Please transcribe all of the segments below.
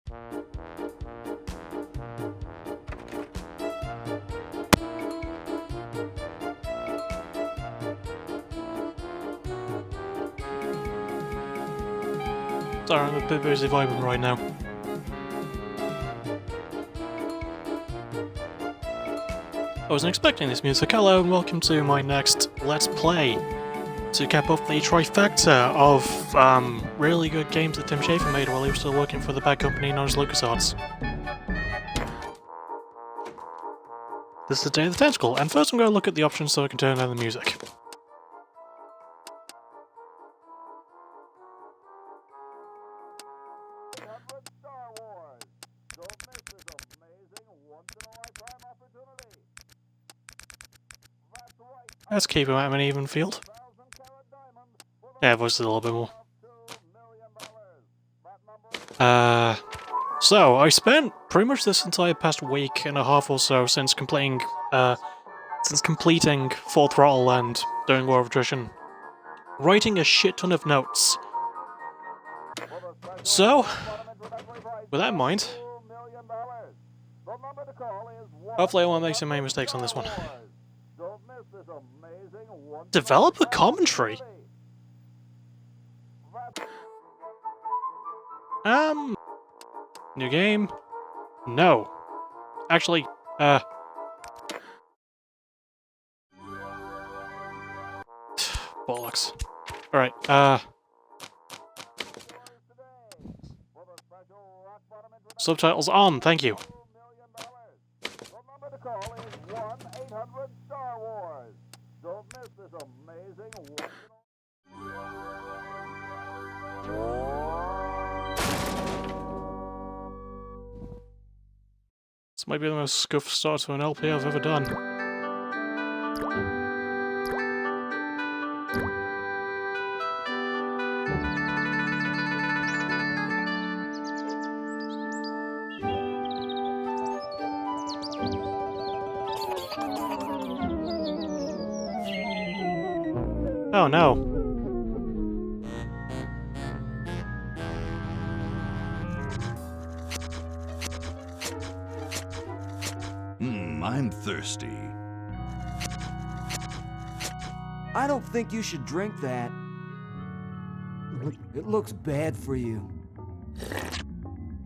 Sorry, I'm a bit busy vibing right now. I wasn't expecting this music. Hello and welcome to my next Let's Play to cap off the trifecta of really good games that Tim Schafer made while he was still working for the bad company known as LucasArts. This is the day of the Tentacle, and first I'm going to look at the options so I can turn down the music. Let's keep him at an even field. Yeah, voice a little bit more. So, I spent pretty much this entire past week and a half or so since completing Full Throttle and doing War of Attrition, writing a shit ton of notes. So, with that in mind, hopefully I won't make some main mistakes on this one. Developer commentary? New game? No. Actually, bollocks. Alright, subtitles on, thank you. This might be the most scuffed start to an LP I've ever done. Oh no. I'm thirsty. I don't think you should drink that. It looks bad for you.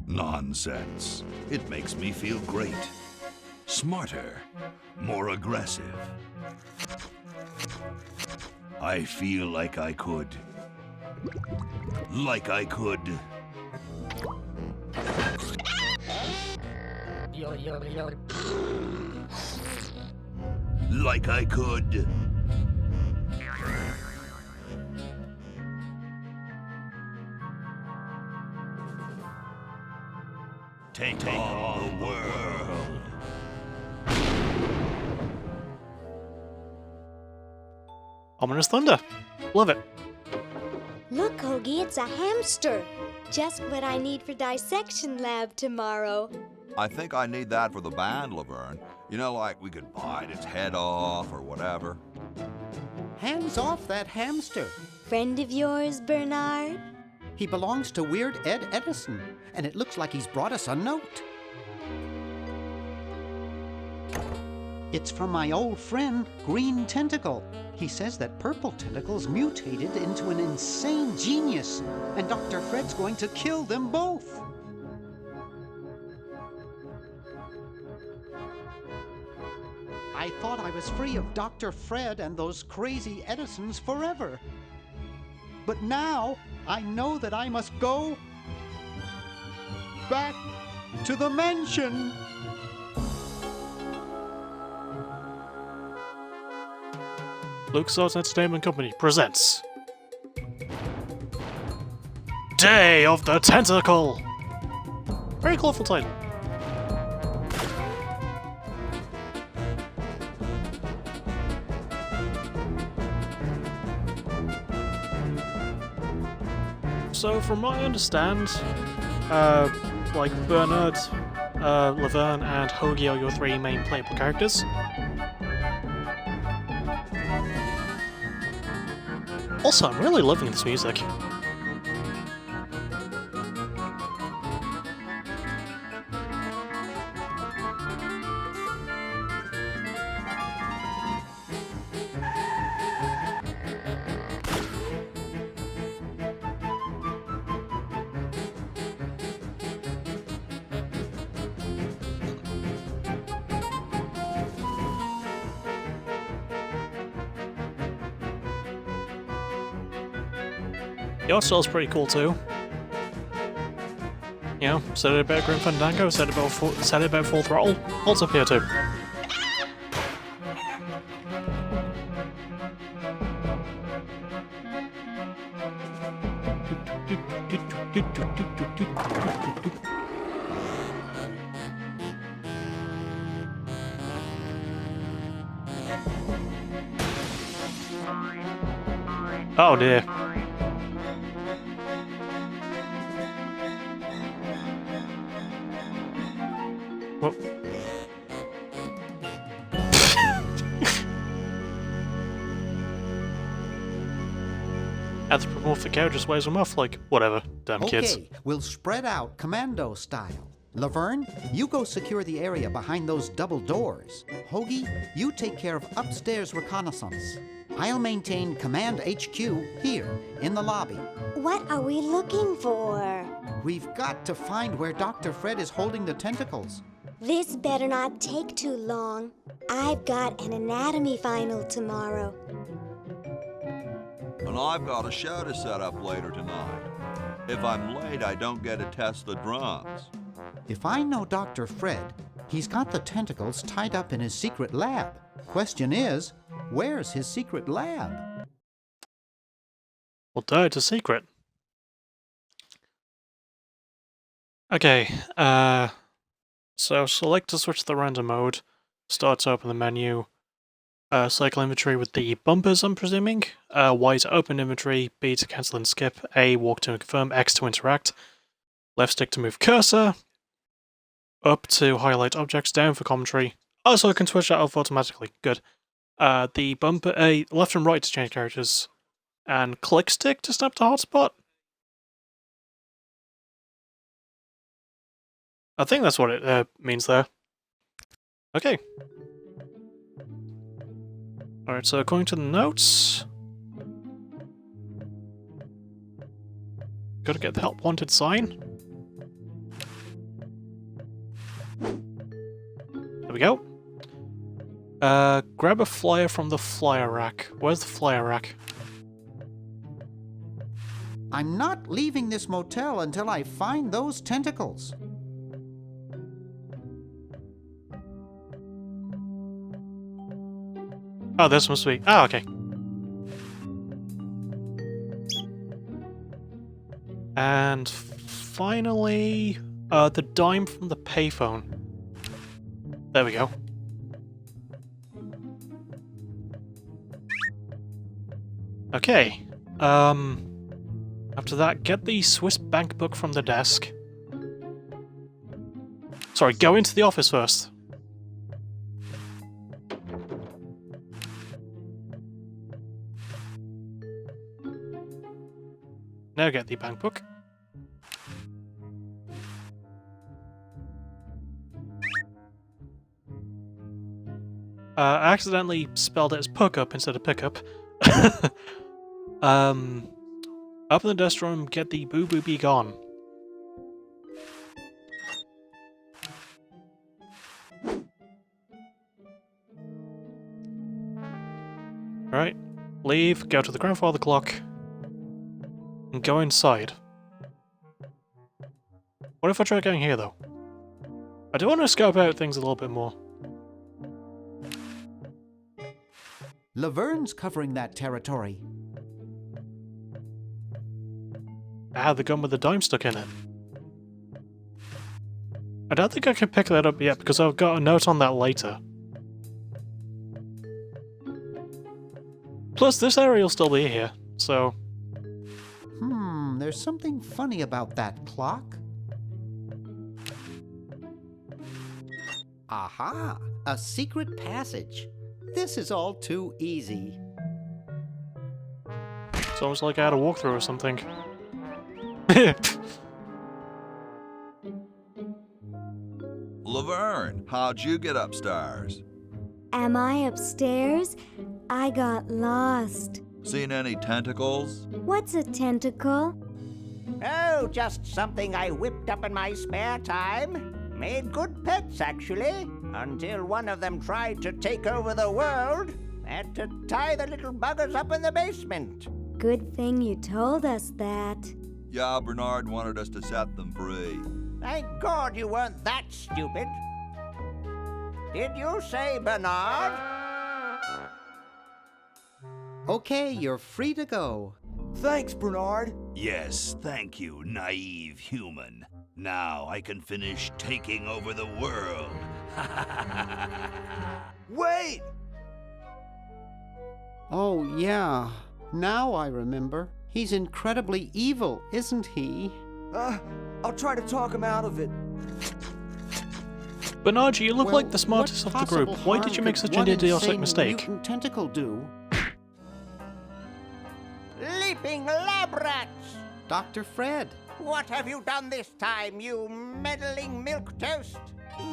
Nonsense. It makes me feel great. Smarter. More aggressive. I feel like I could. Like I could. Like I could. Take on the world. Ominous thunder. Love it. Look, Hoagie, it's a hamster. Just what I need for dissection lab tomorrow. I think I need that for the band, Laverne. You know, like we could bite its head off or whatever. Hands off that hamster. Friend of yours, Bernard? He belongs to Weird Ed Edison, and it looks like he's brought us a note. It's from my old friend, Green Tentacle. He says that Purple Tentacle's mutated into an insane genius, and Dr. Fred's going to kill them both. I thought I was free of Dr. Fred and those crazy Edisons forever. But now, I know that I must go back to the mansion. LucasArts Entertainment Company presents Day of the Tentacle! Very colourful title. So, from what I understand, like Bernard, Laverne, and Hoagie are your three main playable characters. Also, I'm really loving this music. The art style's pretty cool too. You know, said it about Grim Fandango, said it about Full Throttle. Holds up here too. Oh dear. Whoop. Anthropomorphic just weighs them off like, whatever, damn kids. Okay, we'll spread out commando style. Laverne, you go secure the area behind those double doors. Hoagie, you take care of upstairs reconnaissance. I'll maintain Command HQ here, in the lobby. What are we looking for? We've got to find where Dr. Fred is holding the tentacles. This better not take too long. I've got an anatomy final tomorrow. And I've got a show to set up later tonight. If I'm late, I don't get to test the drums. If I know Dr. Fred, he's got the tentacles tied up in his secret lab. Question is, where's his secret lab? Well, duh, it's a secret. Okay, so select to switch to the random mode. Start to open the menu. Cycle inventory with the bumpers, I'm presuming. Y to open inventory, B to cancel and skip, A walk to confirm, X to interact, left stick to move cursor, up to highlight objects, down for commentary. Oh, so I can switch that off automatically. Good. The bumper, left and right to change characters, and click stick to snap to hotspot. I think that's what it means there. Okay. Alright, so according to the notes... Gotta get the help wanted sign. There we go. Grab a flyer from the flyer rack. Where's the flyer rack? I'm not leaving this motel until I find those tentacles. Oh, this must be... Oh, okay. And finally, the dime from the payphone. There we go. Okay. After that, get the Swiss bank book from the desk. Sorry, go into the office first. Now get the bank book. I accidentally spelled it as puck-up instead of pickup. Open the desk room, get the Boo Boo Be Gone. Alright, leave, go to the grandfather clock, and go inside. What if I try going here, though? I do want to scope out things a little bit more. Laverne's covering that territory. Ah, the gun with the dime stuck in it. I don't think I can pick that up yet because I've got a note on that later. Plus, this area will still be here, so... There's something funny about that clock. Aha! A secret passage. This is all too easy. It's almost like I had a walkthrough or something. Laverne, how'd you get upstairs? Am I upstairs? I got lost. Seen any tentacles? What's a tentacle? Oh, just something I whipped up in my spare time. Made good pets, actually, until one of them tried to take over the world. Had to tie the little buggers up in the basement. Good thing you told us that. Yeah, Bernard wanted us to set them free. Thank God you weren't that stupid. Did you say Bernard? Okay, you're free to go. Thanks, Bernard. Yes, thank you, naive human. Now I can finish taking over the world. Wait! Oh, yeah. Now I remember. He's incredibly evil, isn't he? I'll try to talk him out of it. Bernard, you look Well, like the smartest what of the group. possible Why harm did you make could such an one idiotic insane mistake? mutant tentacle do? Leaping lab rats! Dr. Fred. What have you done this time, you meddling milquetoast?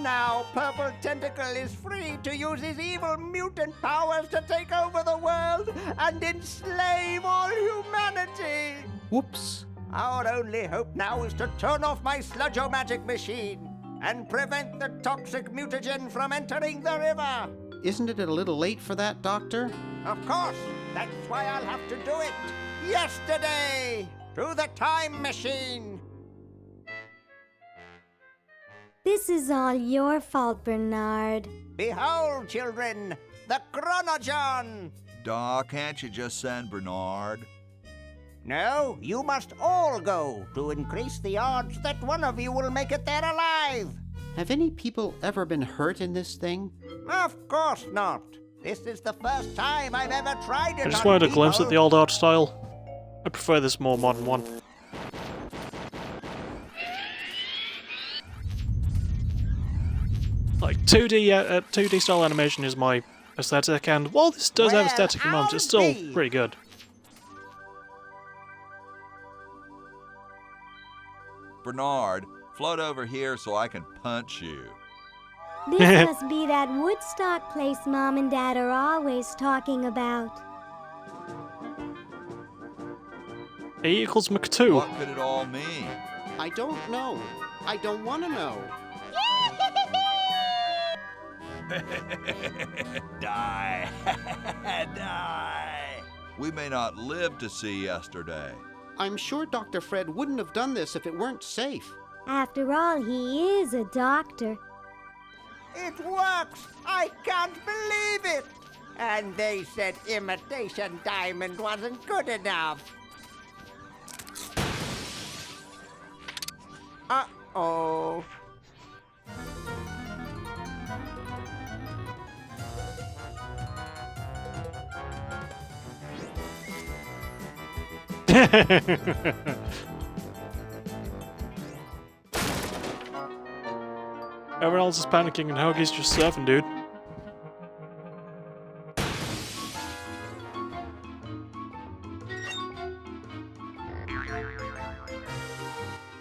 Now Purple Tentacle is free to use his evil mutant powers to take over the world and enslave all humanity! Whoops. Our only hope now is to turn off my sludge-o-magic machine and prevent the toxic mutagen from entering the river. Isn't it a little late for that, Doctor? Of course, that's why I'll have to do it. Yesterday, through the time machine. This is all your fault, Bernard. Behold, children, the Chronogon. Doc, can't you just send Bernard? No, you must all go to increase the odds that one of you will make it there alive. Have any people ever been hurt in this thing? Of course not. This is the first time I've ever tried it. I just on wanted a glimpse at people. the old art style. I prefer this more modern one. Like 2D style animation is my aesthetic, and while this does have Well, aesthetic moments, it's I'll still be. pretty good. Bernard, float over here so I can punch you. This must be that Woodstock place Mom and Dad are always talking about. A equals Mc2. What could it all mean? I don't know. I don't want to know. Die. Die. We may not live to see yesterday. I'm sure Dr. Fred wouldn't have done this if it weren't safe. After all, he is a doctor. It works! I can't believe it! And they said imitation diamond wasn't good enough. Uh-oh. Everyone else is panicking and Hoagie's just surfing, dude.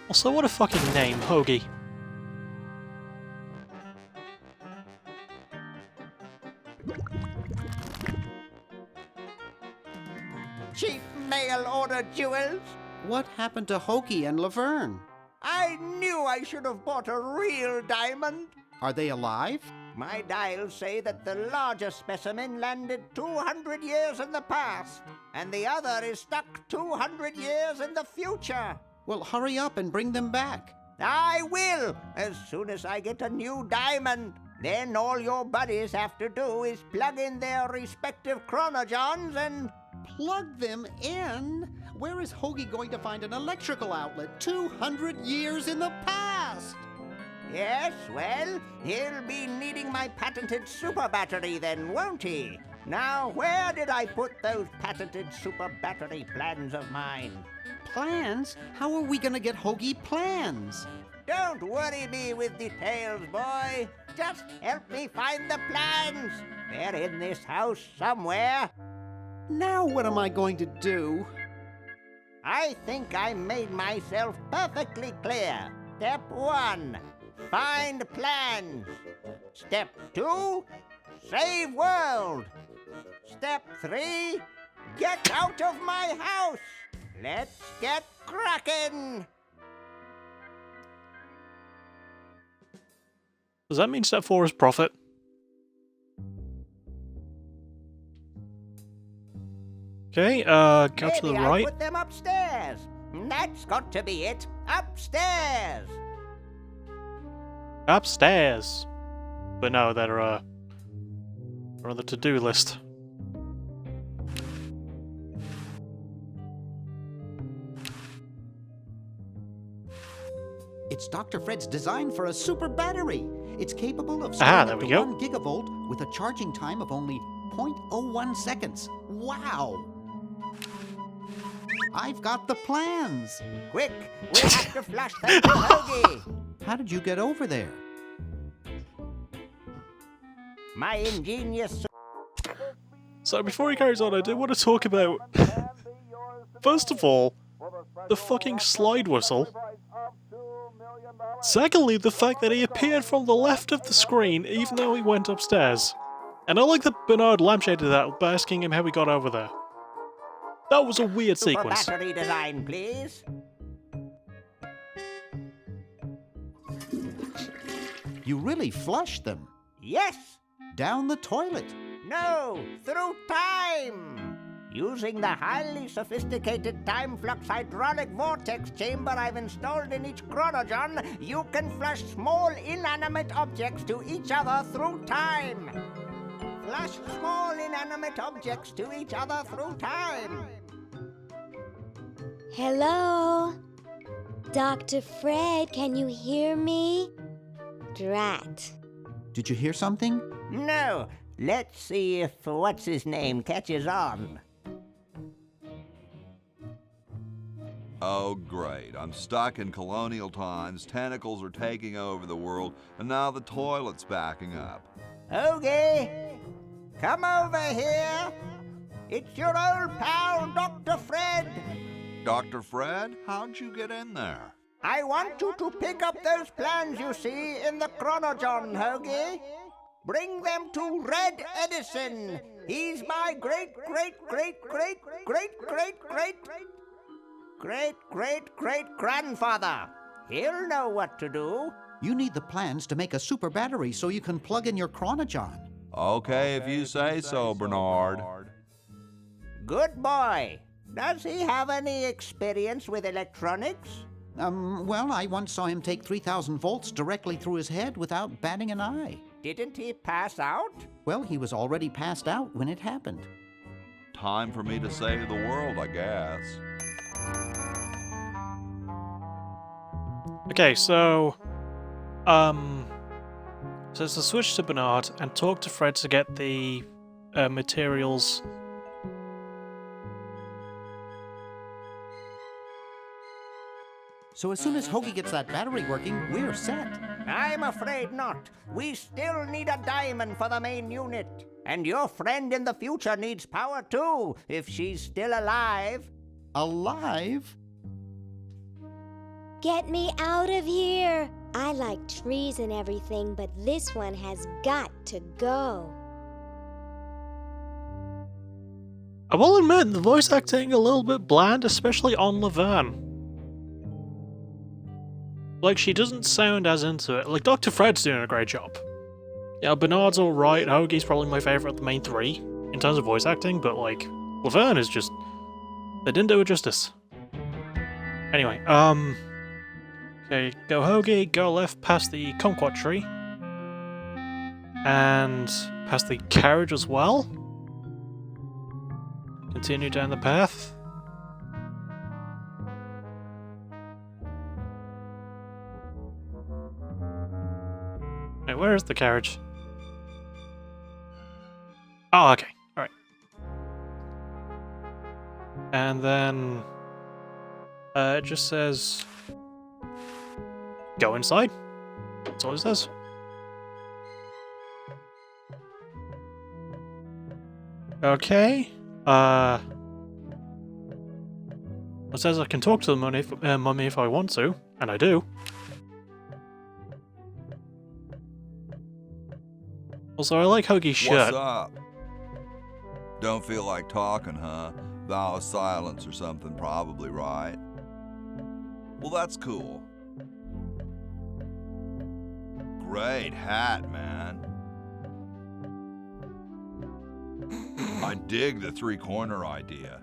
Also, what a fucking name, Hoagie. Cheap mail order jewels. What happened to Hoagie and Laverne? I knew I should have bought a real diamond. Are they alive? My dials say that the larger specimen landed 200 years in the past, and the other is stuck 200 years in the future. Well, hurry up and bring them back. I will, as soon as I get a new diamond. Then all your buddies have to do is plug in their respective chronogons and... Plug them in? Where is Hoagie going to find an electrical outlet 200 years in the past? Yes, well, he'll be needing my patented super battery then, won't he? Now, where did I put those patented super battery plans of mine? Plans? How are we going to get Hoagie plans? Don't worry me with details, boy. Just help me find the plans. They're in this house somewhere. Now what am I going to do? I think I made myself perfectly clear. Step 1, find plans. Step 2, save world. Step 3, get out of my house. Let's get cracking. Does that mean step 4 is profit? Okay, go to Maybe the I right. put them upstairs. That's got to be it. Upstairs. Upstairs. But no, they're on the to-do list. It's Dr. Fred's design for a super battery. It's capable of Ah, storing there up we to go. 1 gigavolt with a charging time of only 0.01 seconds. Wow! I've got the plans. Quick, we have to flush them to Hoagie. How did you get over there? My ingenious So before he carries on, I do want to talk about, first of all, the fucking slide whistle. Secondly, the fact that he appeared from the left of the screen even though he went upstairs. And I like that Bernard lampshaded that by asking him how he got over there. That was a weird super sequence. battery design, please. You really flushed them. Yes. Down the toilet. No, through time. Using the highly sophisticated time flux hydraulic vortex chamber I've installed in each chronogon, you can flush small inanimate objects to each other through time. Flush small inanimate objects to each other through time. Hello? Dr. Fred, can you hear me? Drat. Did you hear something? No, let's see if what's-his-name catches on. Oh, great. I'm stuck in colonial times, tentacles are taking over the world, and now the toilet's backing up. Hoagie, come over here. It's your old pal, Dr. Fred. Dr. Fred, how'd you get in there? I want you to pick up those plans you see in the chronogon, Hoagie. Bring them to Red Edison. He's my great-great-great-great-great-great-great-great-grandfather. He'll know what to do. You need the plans to make a super battery so you can plug in your chronogon. Okay, if you say so, Bernard. Good boy. Does he have any experience with electronics? Well, I once saw him take 3,000 volts directly through his head without batting an eye. Didn't he pass out? Well, he was already passed out when it happened. Time for me to save the world, I guess. Okay, so it's to switch to Bernard and talk to Fred to get the materials. So as soon as Hoagie gets that battery working, we're set. I'm afraid not. We still need a diamond for the main unit. And your friend in the future needs power too, if she's still alive. Alive? Get me out of here! I like trees and everything, but this one has got to go. I will admit, the voice acting a little bit bland, especially on Laverne. Like, she doesn't sound as into it. Like, Dr. Fred's doing a great job. Yeah, Bernard's alright, Hoagie's probably my favourite of the main three, in terms of voice acting, but, like, Laverne is just... They didn't do it justice. Anyway, okay, go Hoagie, go left past the kumquat tree. And past the carriage as well. Continue down the path. Wait, where is the carriage? Oh, okay. Alright. And then... it just says... Go inside. That's all it says. Okay. It says I can talk to the mummy if I want to, and I do. Also, I like Hoagie's shirt. What's up? Don't feel like talking, huh? Vow of silence or something, probably, right? Well, that's cool. Great hat, man. I dig the three-corner idea.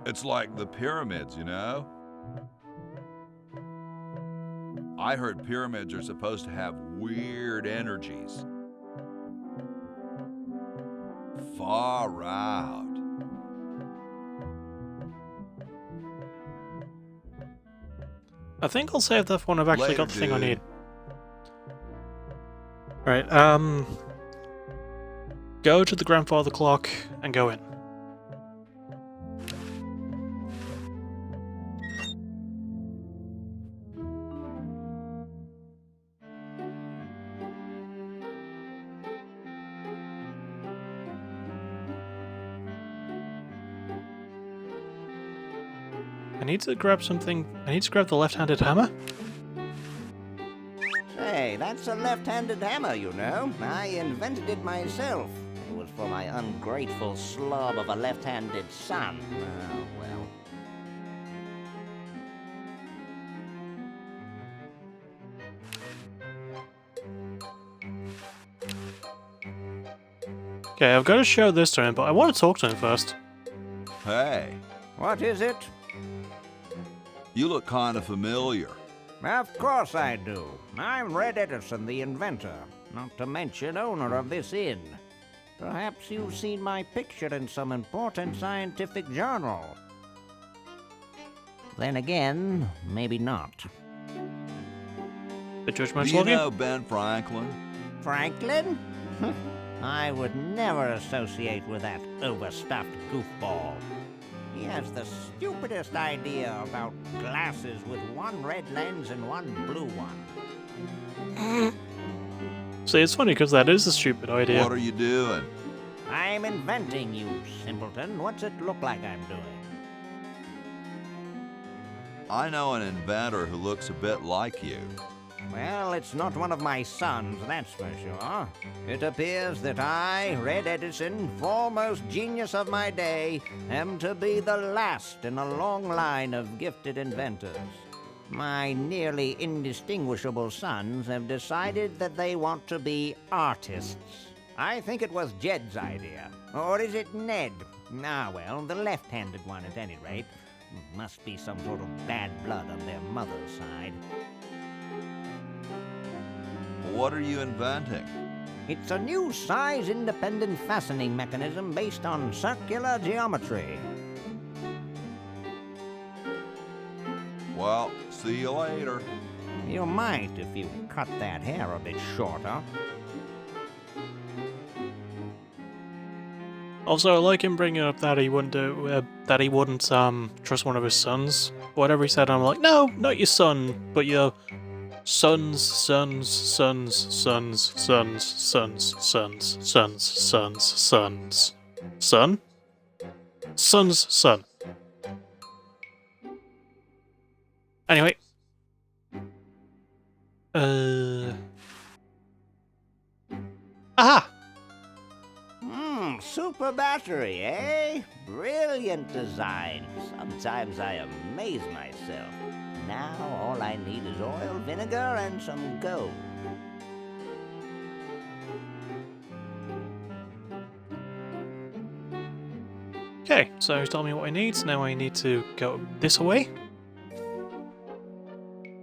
It's like the pyramids, you know? I heard pyramids are supposed to have weird energies. Far out. I think I'll save that one. I've actually Later, got the thing I dude. need. Right, go to the grandfather clock and go in. I need to grab something. I need to grab the left-handed hammer. Say, that's a left-handed hammer, you know. I invented it myself. It was for my ungrateful slob of a left-handed son. Oh, well. Okay, I've got to show this to him, but I want to talk to him first. Hey, What is it? you look kind of familiar. Of course I do. I'm Red Edison, the inventor, not to mention owner of this inn. Perhaps you've seen my picture in some important scientific journal. Then again, maybe not. The Do judgment's you of you? know Ben Franklin? Franklin? I would never associate with that overstuffed goofball. He has the stupidest idea about glasses with one red lens and one blue one. See, it's funny because that is a stupid idea. What are you doing? I'm inventing, you simpleton. What's it look like I'm doing? I know an inventor who looks a bit like you. Well, it's not one of my sons, that's for sure. It appears that I, Red Edison, foremost genius of my day, am to be the last in a long line of gifted inventors. My nearly indistinguishable sons have decided that they want to be artists. I think it was Jed's idea. Or is it Ned? Ah, well, the left-handed one at any rate. Must be some sort of bad blood on their mother's side. What are you inventing? It's a new size-independent fastening mechanism based on circular geometry. Well, see you later. You might if you cut that hair a bit shorter. Also, I like him bringing up that he wouldn't trust one of his sons. Whatever he said, I'm like, no, not your son, but your sons, sons, sons, sons, sons, sons, sons, sons, sons, sons, son, son's son. Anyway, aha! Super battery, eh? Brilliant design. Sometimes I amaze myself. Now all I need is oil, vinegar, and some gold. Okay, so he's told me what I need, so now I need to go this way.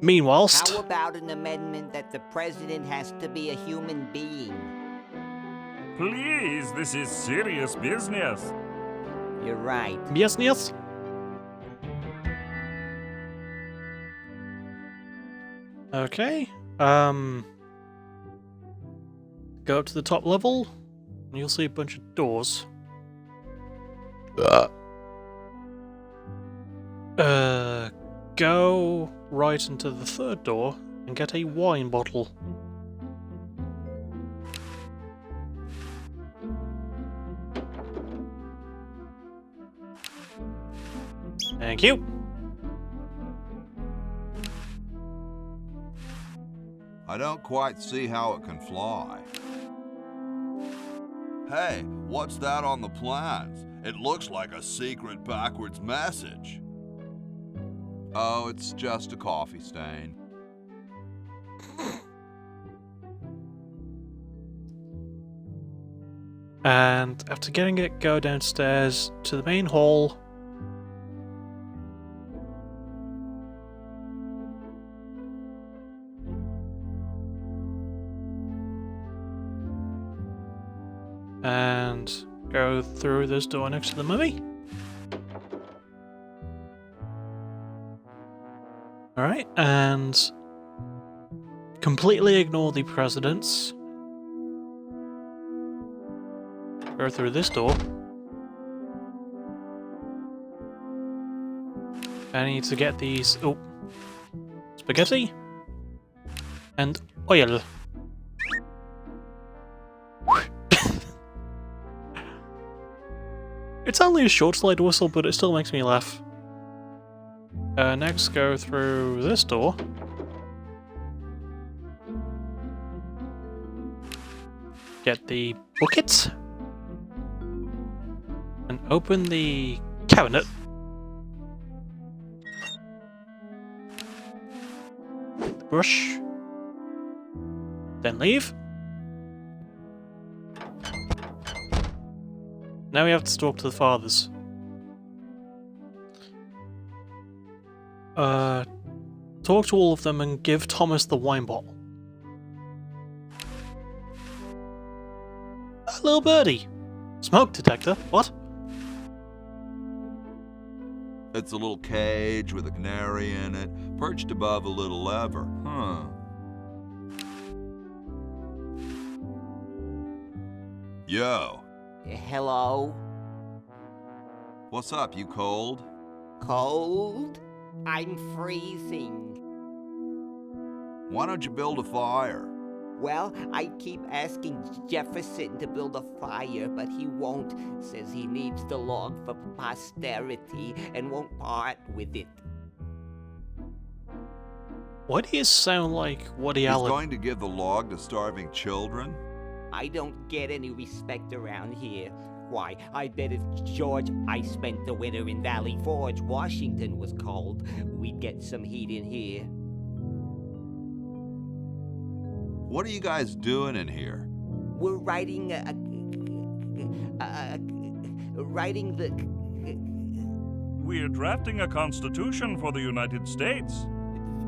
Meanwhilest... How about an amendment that the president has to be a human being? Please, this is serious business. You're right. Yes, yes. Okay, go up to the top level, and you'll see a bunch of doors. Go right into the third door and get a wine bottle. Thank you. I don't quite see how it can fly. Hey, what's that on the plans? It looks like a secret backwards message. Oh, it's just a coffee stain. And after getting it, go downstairs to the main hall And go through this door next to the mummy. Alright, and completely ignore the presidents. Go through this door. I need to get these... oh. Spaghetti. And oil. It's only a short slide whistle, but it still makes me laugh. Next, go through this door. Get the bucket. And open the cabinet. The brush. Then leave. Now we have to talk to the fathers. Talk to all of them and give Thomas the wine bottle. A little birdie. Smoke detector? What? It's a little cage with a canary in it, perched above a little lever. Huh. Yo. Hello? What's up, you cold? Cold? I'm freezing. Why don't you build a fire? Well, I keep asking Jefferson to build a fire, but he won't. Says he needs the log for posterity and won't part with it. Why do you sound like Woody He's Allen? going to give the log to starving children? I don't get any respect around here. Why, I bet if George I spent the winter in Valley Forge, Washington was cold, we'd get some heat in here. What are you guys doing in here? We're writing writing the... We're drafting a constitution for the United States.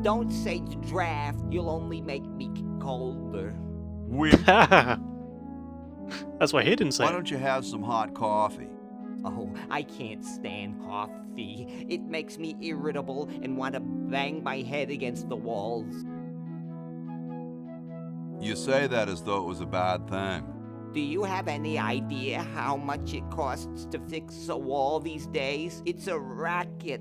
Don't say draft, you'll only make me colder. We... That's why he didn't say Why it. don't you have some hot coffee? Oh, I can't stand coffee. It makes me irritable and want to bang my head against the walls. You say that as though it was a bad thing. Do you have any idea how much it costs to fix a wall these days? It's a racket.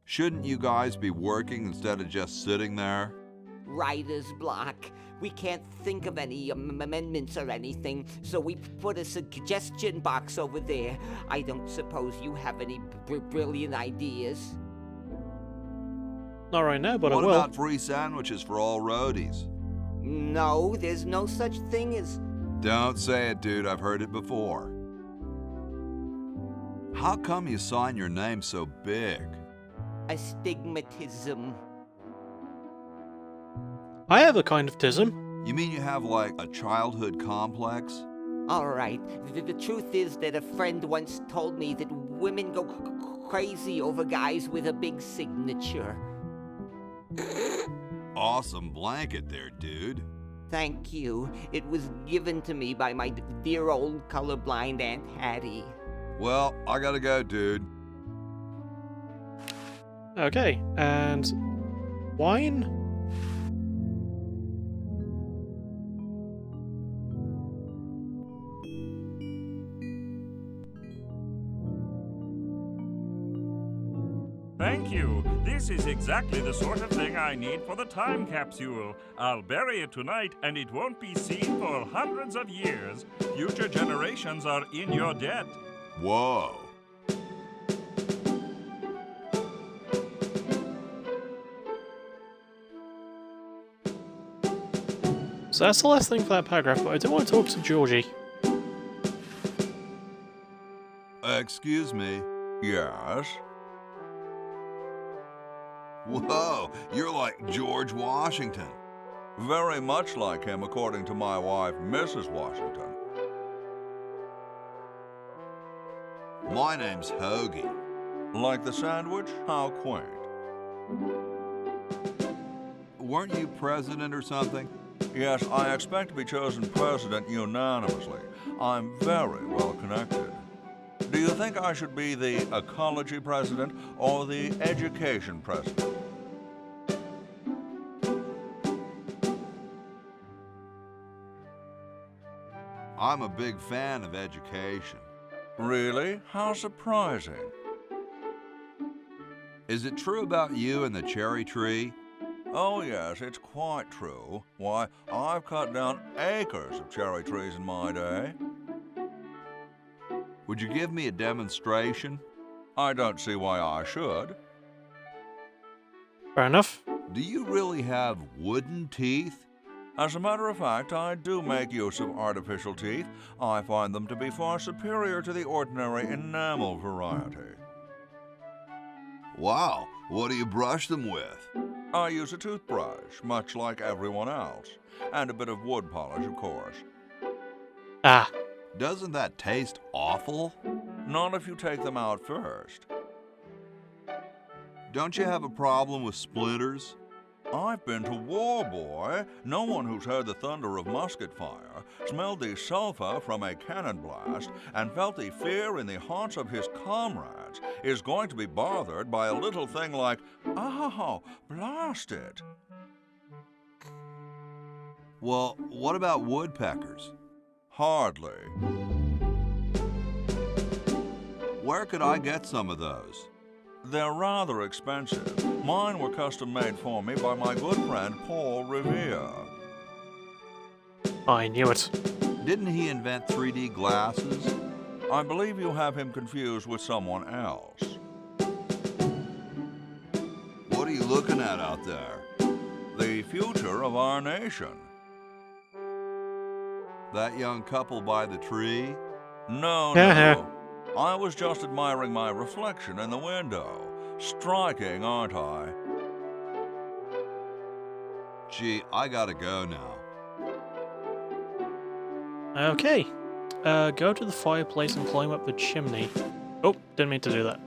Shouldn't you guys be working instead of just sitting there? Writer's block. We can't think of any amendments or anything, so we put a suggestion box over there. I don't suppose you have any brilliant ideas? Not right now, but What I will. about free sandwiches for all roadies? No, there's no such thing as... Don't say it, dude. I've heard it before. How come you sign your name so big? astigmatism. I have a kind of tism. You mean you have, like, a childhood complex? All right. The truth is that a friend once told me that women go crazy over guys with a big signature. Awesome blanket there, dude. Thank you. It was given to me by my dear old colorblind Aunt Hattie. Well, I gotta go, dude. Okay, and wine? Thank you. This is exactly the sort of thing I need for the time capsule. I'll bury it tonight, and it won't be seen for hundreds of years. Future generations are in your debt. Whoa. So that's the last thing for that paragraph, but I do want to talk to Georgie. Excuse me. Yes? Whoa, you're like George Washington. Very much like him, according to my wife, Mrs. Washington. My name's Hoagie. Like the sandwich? How quaint. Weren't you president or something? Yes, I expect to be chosen president unanimously. I'm very well connected. Do you think I should be the ecology president or the education president? I'm a big fan of education. Really? How surprising. Is it true about you and the cherry tree? Oh, yes, it's quite true. Why, I've cut down acres of cherry trees in my day. Would you give me a demonstration? I don't see why I should. Fair enough. Do you really have wooden teeth? As a matter of fact, I do make use of artificial teeth. I find them to be far superior to the ordinary enamel variety. Wow, what do you brush them with? I use a toothbrush, much like everyone else, and a bit of wood polish, of course. Ah. Doesn't that taste awful? Not if you take them out first. Don't you have a problem with splinters? I've been to war, boy. No one who's heard the thunder of musket fire, smelled the sulphur from a cannon blast, and felt the fear in the hearts of his comrades is going to be bothered by a little thing like, oh, blast it. Well, what about woodpeckers? Hardly. Where could I get some of those? They're rather expensive. Mine were custom made for me by my good friend Paul Revere. I knew it. Didn't he invent 3D glasses? I believe you have him confused with someone else. What are you looking at out there? The future of our nation. That young couple by the tree? No. I was just admiring my reflection in the window. Striking, aren't I? Gee, I gotta go now. Okay. Go to the fireplace and climb up the chimney. Oh, didn't mean to do that.